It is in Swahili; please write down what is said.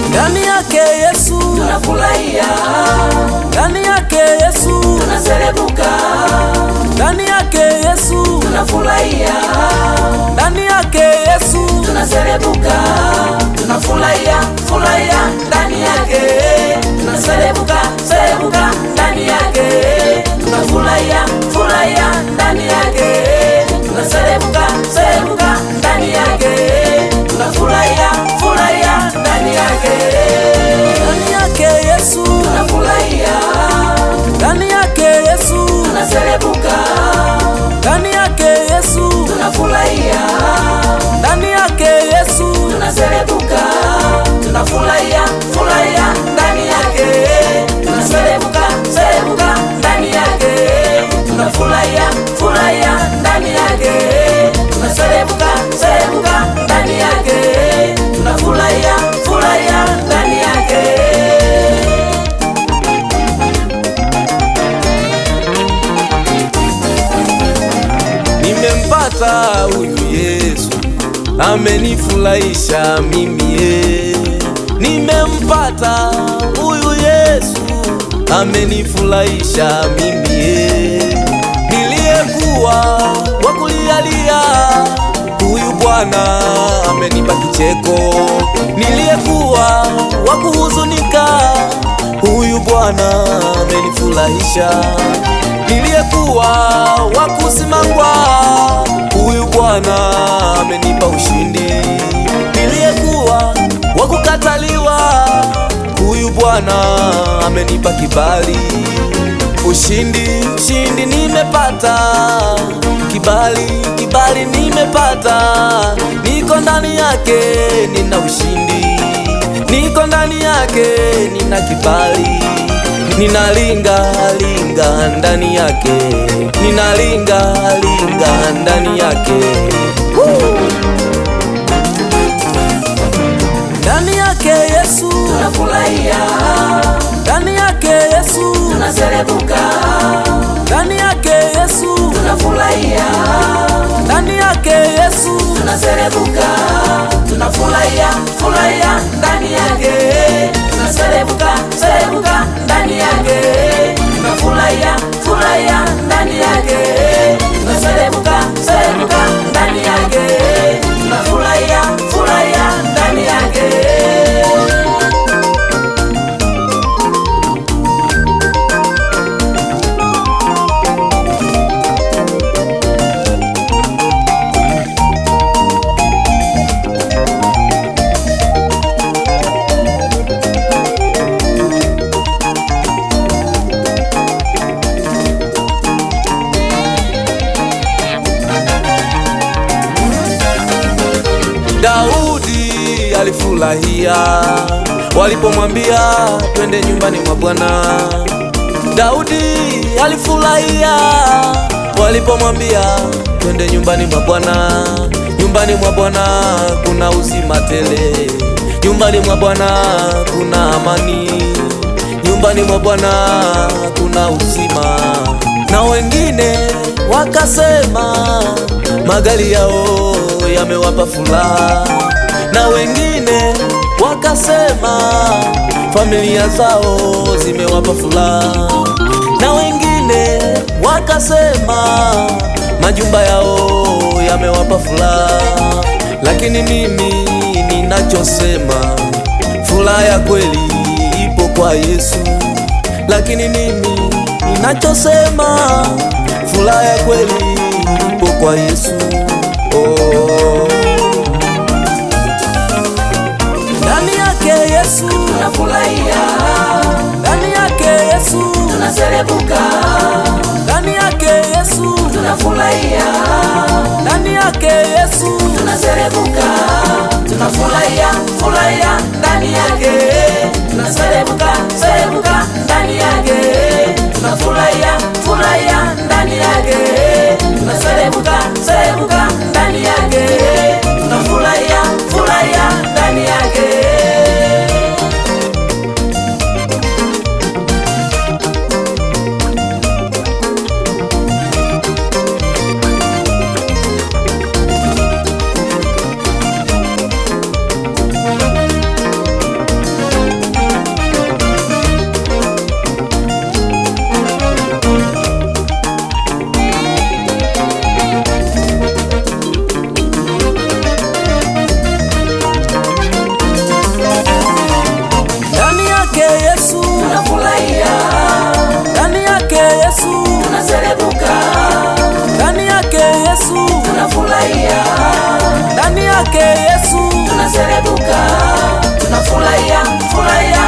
Ndani yake Yesu tunafurahia, ndani yake Yesu tunaserebuka, ndani yake Yesu tunafurahia, ndani yake Yesu tunaserebuka, tunafurahia, furahia ndani yake, tunaserebuka, serebuka ndani yake, tunafurahia, furahia ndani yake, tunaserebuka, serebuka ndani yake, tunafurahia, furahia ndani yake, ndani yake Yesu tunafurahia, ndani yake Yesu tunaserebuka, ndani yake Yesu tunafurahia, ndani yake Yesu tunaserebuka, tunafurahia, furahia ndani yake, tunaserebuka, serebuka ndani yake, tunafurahia, furahia ndani yake, tunaserebuka, serebuka ndani yake, tunafurahia, furahia ndani yake. Nimempata huyu Yesu, amenifurahisha mimi. Nimempata huyu Yesu, amenifurahisha mimi. Niliyekuwa wa kulialia, huyu Bwana amenipa kicheko. Niliyekuwa wa kuhuzunika, huyu Bwana amenifurahisha. Niliyekuwa wa kusimangwa, huyu Bwana amenipa ushindi. Niliyekuwa wa kukataliwa, huyu Bwana amenipa kibali. Ushindi, ushindi nimepata, kibali, kibali nimepata. Niko ndani yake nina ushindi, niko ndani yake nina kibali. Ninalinga linga ndani yake, ninalinga linga ndani yake. Ndani yake Yesu Tunafurahia, ndani yake Yesu tunaserebuka, ndani yake Yesu tunafurahia, ndani yake Yesu tunaserebuka, tunafurahia, furahia ndani yake, tunaserebuka, serebuka ndani yake, tunafurahia, furahia ndani yake, tunaserebuka, serebuka ndani yake, tunafurahia, furahia ndani yake. Daudi alifurahia walipomwambia twende nyumbani mwa Bwana. Daudi alifurahia walipomwambia twende nyumbani mwa Bwana. Nyumbani mwa Bwana kuna uzima tele, nyumbani mwa Bwana kuna amani, nyumbani mwa Bwana kuna uzima. Na wengine wakasema magari yao yamewapa furaha, na wengine wakasema familia zao zimewapa furaha, na wengine wakasema majumba yao yamewapa furaha. Lakini mimi ninachosema, furaha ya kweli ipo kwa Yesu. Lakini mimi ninachosema, furaha ya kweli ipo kwa Yesu. Ndani yake Yesu Tunafurahia, ndani yake Yesu tunaserebuka, ndani yake Yesu tunafurahia, ndani yake Yesu tunaserebuka, tunafurahia, furahia ndani yake, tunaserebuka, serebuka ndani yake, tunafurahia, furahia ndani yake, tunaserebuka, serebuka ndani yake, tunafurahia, furahia ndani yake. tunaserebuka, tunafurahia, furahia